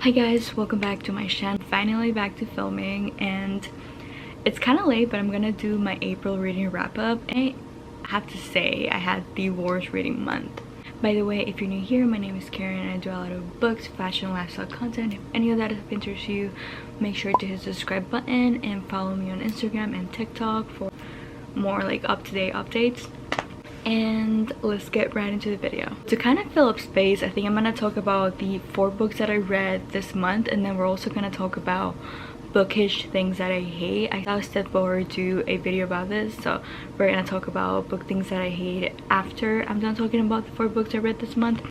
Hi guys, welcome back to my channel. Finally back to filming, and it's kind of late, but I'm gonna do my April reading wrap up. And I have to say I had the worst reading month. By the way, if you're new here, my name is Karen and I do a lot of books, fashion, lifestyle content. If any of that interests you, make sure to hit the subscribe button and follow me on Instagram and TikTok for more like up-to-date updates. And let's get right into the video. To kind of fill up space, I think I'm gonna talk about the 4 books that I read this month, and then we're also gonna talk about bookish things that I hate. I'll step forward to a video about this, so we're gonna talk about book things that I hate after I'm done talking about the 4 books I read this month.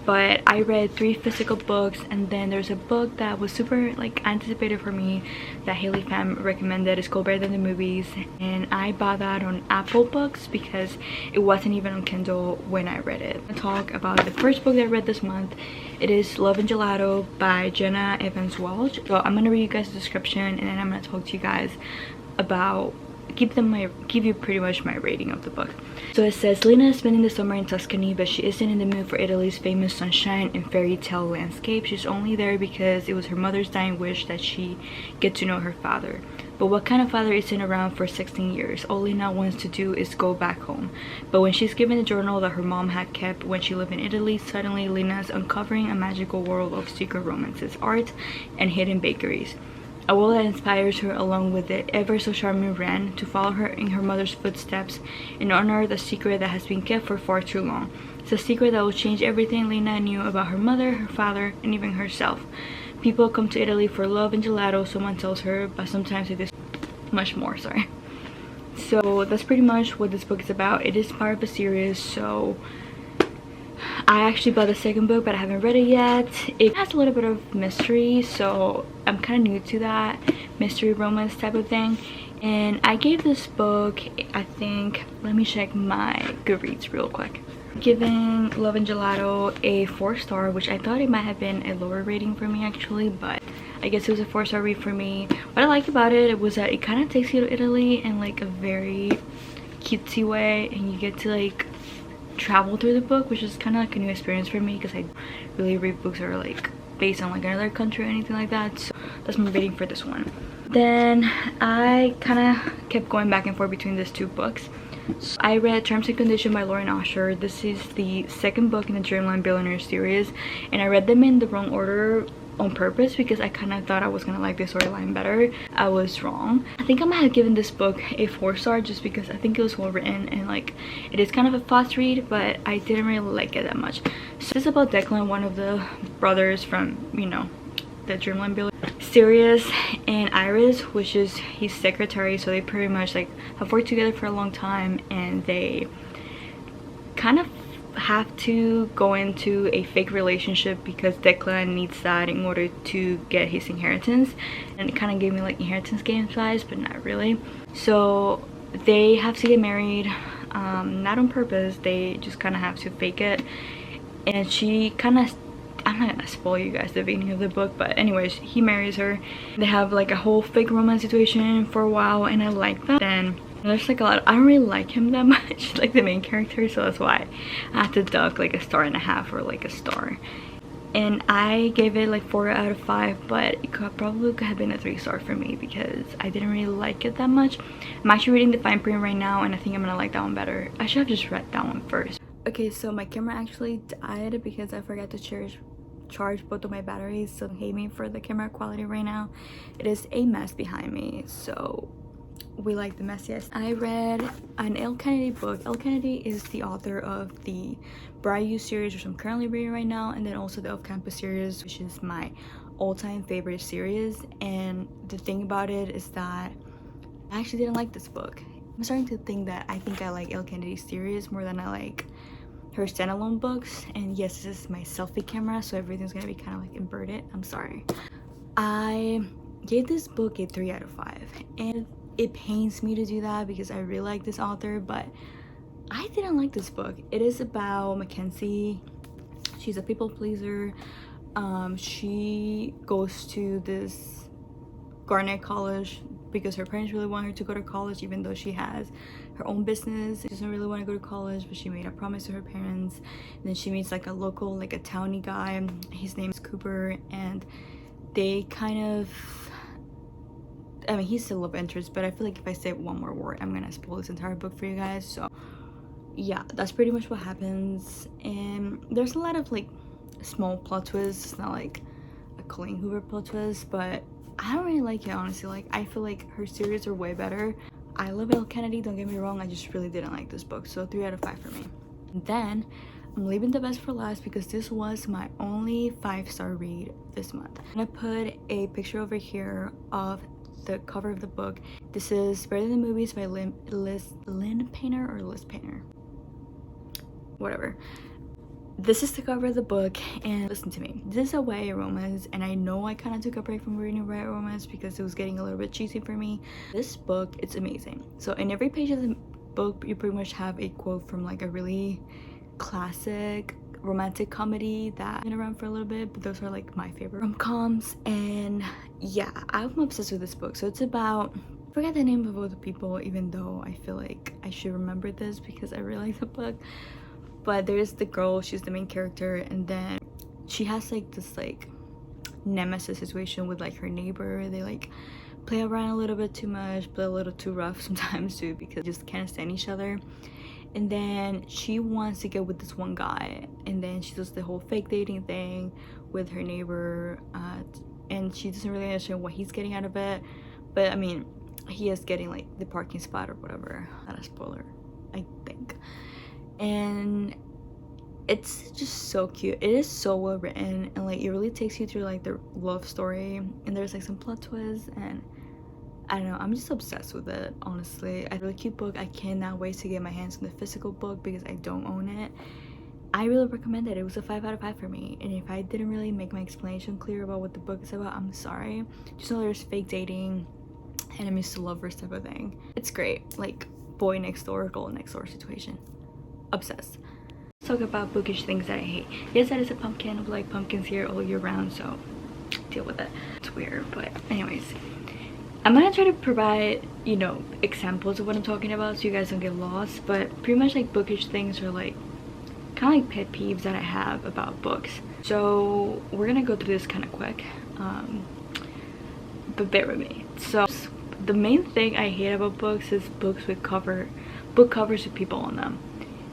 But I read 3 physical books, and then there's a book that was super like anticipated for me that Haley fam recommended. It's called Better Than the Movies, and I bought that on Apple Books because it wasn't even on Kindle when I read it. I'm gonna talk about the first book that I read this month. It is Love and Gelato by Jenna Evans Walsh. So I'm gonna read you guys the description, and then I'm gonna talk to you guys about give you pretty much my rating of the book. So it says, Lena is spending the summer in Tuscany, but she isn't in the mood for Italy's famous sunshine and fairy tale landscape. She's only there because it was her mother's dying wish that she get to know her father. But what kind of father isn't around for 16 years? All Lena wants to do is go back home. But when she's given the journal that her mom had kept when she lived in Italy, suddenly Lena's uncovering a magical world of secret romances, art, and hidden bakeries. A world that inspires her, along with the ever so charming Ren, to follow her in her mother's footsteps and unearth a secret that has been kept for far too long. It's a secret that will change everything Lena knew about her mother, her father, and even herself. People come to Italy for love and gelato, someone tells her, but sometimes it is much more, sorry. So that's pretty much what this book is about. It is part of a series, so I actually bought the second book, but I haven't read it yet. It has a little bit of mystery, so I'm kind of new to that mystery romance type of thing. And I gave this book, I think, let me check my Goodreads real quick. Giving Love and Gelato a 4-star, which I thought it might have been a lower rating for me actually, but I guess it was a 4-star read for me. What I liked about it was that it kind of takes you to Italy in like a very cutesy way, and you get to like travel through the book, which is kind of like a new experience for me because I really read books that are like based on like another country or anything like that. So that's my rating for this one. Then I kind of kept going back and forth between these 2 books. So I read Terms and Conditions by Lauren Osher. This is the 2nd book in the Dreamline Billionaire series, and I read them in the wrong order on purpose because I kind of thought I was gonna like this storyline better. I was wrong. I think I might have given this book a 4-star just because I think it was well written, and like it is kind of a fast read, but I didn't really like it that much. So this is about Declan, one of the brothers from, you know, the Dreamline Billionaire, Sirius and Iris, which is his secretary. So they pretty much like have worked together for a long time, and they kind of have to go into a fake relationship because Declan needs that in order to get his inheritance. And it kind of gave me like inheritance game vibes, but not really. So they have to get married, not on purpose, they just kind of have to fake it. And she kind of, I'm not gonna spoil you guys the beginning of the book, but anyways, he marries her. They have like a whole fake romance situation for a while, and I like that. Then there's like a lot I don't really like him that much, like the main character, so that's why I have to duck like a 1.5 stars or like a star. And I gave it like 4 out of 5, but it probably could have been a 3-star for me because I didn't really like it that much. I'm actually reading the fine print right now, and I think I'm gonna like that one better. I should have just read that one first. Okay, so my camera actually died because I forgot to charge both of my batteries, so hate me for the camera quality right now. It is a mess behind me, so we like the messiest. I read an Elle Kennedy book. Elle Kennedy is the author of the Bride You series, which I'm currently reading right now, and then also the Off Campus series, which is my all-time favorite series. And the thing about it is that I actually didn't like this book. I'm starting to think that I think I like Elle Kennedy's series more than I like her standalone books. And yes, this is my selfie camera, so everything's gonna be kind of like inverted. I'm sorry. I gave this book a 3 out of 5, and it pains me to do that because I really like this author, but I didn't like this book. It is about Mackenzie. She's a people pleaser. She goes to this Garnet College because her parents really want her to go to college, even though she has her own business. She doesn't really want to go to college, but she made a promise to her parents. And then she meets like a local, like a townie guy. His name is Cooper, and they kind of, I mean, he's still love interest, but I feel like if I say one more word, I'm gonna spoil this entire book for you guys. So yeah, that's pretty much what happens. And there's a lot of like small plot twists. It's not like a Colleen Hoover plot twist, but I don't really like it, honestly. Like, I feel like her series are way better. I love Elle Kennedy, don't get me wrong, I just really didn't like this book, so 3 out of 5 for me. And then I'm leaving the best for last because this was my only 5-star read this month. I'm gonna put a picture over here of the cover of the book. This is Better Than Movies by Lynn Painter or Liz Painter, whatever. This is the cover of the book, and listen to me, this is a YA romance, and I know I kind of took a break from reading YA romance because it was getting a little bit cheesy for me. This book, it's amazing. So in every page of the book, you pretty much have a quote from like a really classic romantic comedy that's been around for a little bit, but those are like my favorite rom-coms. And yeah, I'm obsessed with this book. So it's about, I forgot the name of all the people, even though I feel like I should remember this because I really like the book. But there's the girl, she's the main character, and then she has like this like nemesis situation with like her neighbor. They like play around a little bit too much, play a little too rough sometimes too, because they just can't stand each other. And then she wants to get with this one guy, and then she does the whole fake dating thing with her neighbor, and she doesn't really understand what he's getting out of it. But I mean, he is getting like the parking spot or whatever. Not a spoiler, I think. And it's just so cute. It is so well written, and like it really takes you through like the love story, and there's like some plot twists, and I don't know, I'm just obsessed with it, honestly. A really cute book. I cannot wait to get my hands on the physical book because I don't own it. I really recommend it. It was a 5 out of 5 for me, and if I didn't really make my explanation clear about what the book is about, I'm sorry. Just know there's fake dating, enemies to lovers type of thing. It's great, like boy next door, girl next door situation. Obsessed. Let's talk about bookish things that I hate. Yes, that is a pumpkin. I like pumpkins here all year round, so deal with it. It's weird, but anyways, I'm gonna try to provide, you know, examples of what I'm talking about so you guys don't get lost. But pretty much like bookish things are like kind of like pet peeves that I have about books. So we're gonna go through this kind of quick, but bear with me. So the main thing I hate about books is books with book covers with people on them.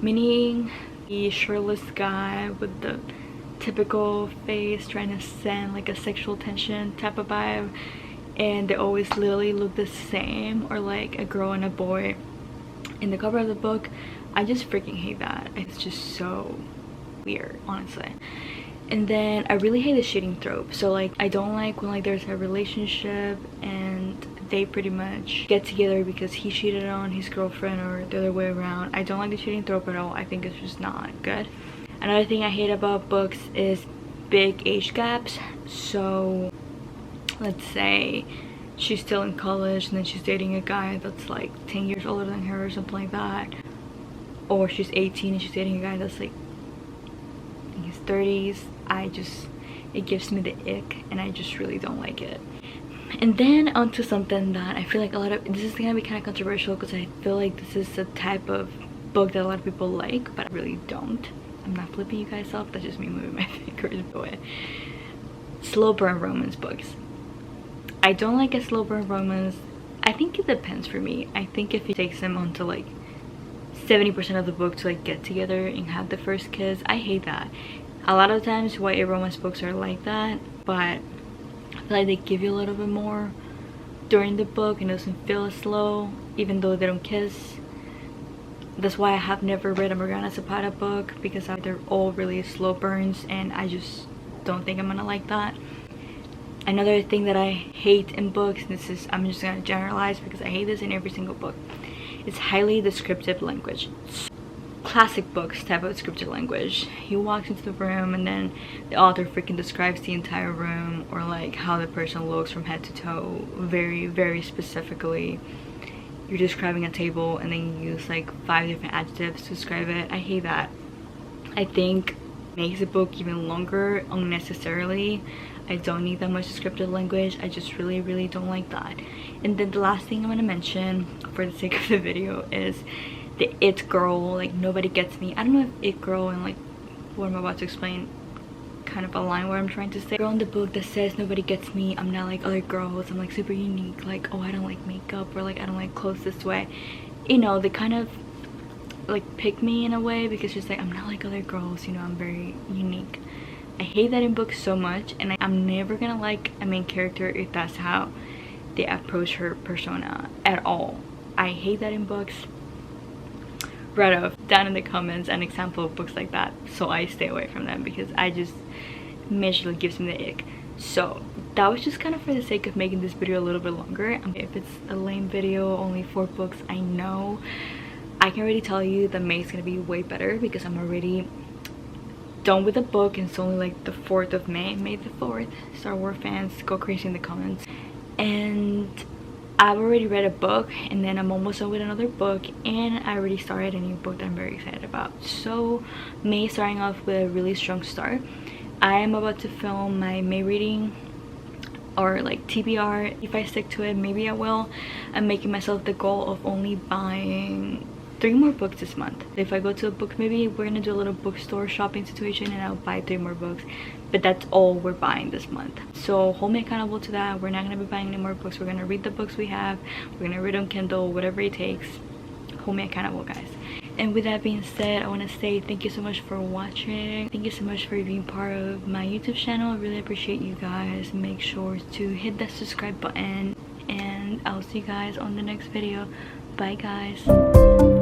Meaning the shirtless guy with the typical face trying to send like a sexual tension type of vibe, and they always literally look the same, or like a girl and a boy in the cover of the book. I just freaking hate that. It's just so weird, honestly. And then I really hate the cheating trope. So like I don't like when like there's a relationship and they pretty much get together because he cheated on his girlfriend or the other way around. I don't like the cheating trope at all. I think it's just not good. Another thing I hate about books is big age gaps. So let's say she's still in college and then she's dating a guy that's like 10 years older than her or something like that, or she's 18 and she's dating a guy that's like in his 30s. It gives me the ick, and I just really don't like it. And then onto something that I feel like this is gonna be kind of controversial because I feel like this is the type of book that a lot of people like, but I really don't. I'm not flipping you guys off, that's just me moving my fingers away. Slow burn romance books. I don't like a slow burn romance. I think it depends for me. I think if it takes them onto like 70% of the book to like get together and have the first kiss, I hate that. A lot of times YA romance books are like that, but I feel like they give you a little bit more during the book and it doesn't feel as slow, even though they don't kiss. That's why I have never read a Morgana Zapata book, because they're all really slow burns and I just don't think I'm gonna like that. Another thing that I hate in books, and I'm just gonna generalize because I hate this in every single book, is highly descriptive language. Classic books type of descriptive language. He walks into the room and then the author freaking describes the entire room, or like how the person looks from head to toe very, very specifically. You're describing a table and then you use like 5 different adjectives to describe it. I hate that. I think makes the book even longer unnecessarily. I don't need that much descriptive language. I just really don't like that. And then the last thing I'm gonna mention for the sake of the video is the it girl, like nobody gets me. I don't know if it girl and like what I'm about to explain kind of align what I'm trying to say. Girl in the book that says nobody gets me, I'm not like other girls, I'm like super unique, like oh I don't like makeup, or like I don't like clothes this way, you know, they kind of like pick me in a way because she's like I'm not like other girls, you know, I'm very unique. I hate that in books so much, and I'm never gonna like a main character if that's how they approach her persona at all. I hate that in books. Right off down in the comments an example of books like that so I stay away from them, because I just immediately gives me the ick. So that was just kind of for the sake of making this video a little bit longer. If it's a lame video, only 4 books, I know. I can already tell you that May is gonna be way better because I'm already done with the book and it's only like the 4th of May. May the 4th. Star Wars fans, go crazy in the comments. And I've already read a book, and then I'm almost done with another book, and I already started a new book that I'm very excited about. So May starting off with a really strong start. I am about to film my May reading, or like TBR. If I stick to it, maybe I will. I'm making myself the goal of only buying 3 more books this month. If I go to a book, maybe we're gonna do a little bookstore shopping situation and I'll buy 3 more books, but that's all we're buying this month. So hold me accountable to that. We're not gonna be buying any more books. We're gonna read the books we have, we're gonna read on Kindle, whatever it takes. Hold me accountable, guys. And with that being said, I want to say thank you so much for watching. Thank you so much for being part of my YouTube channel. I really appreciate you guys. Make sure to hit that subscribe button, and I'll see you guys on the next video. Bye guys.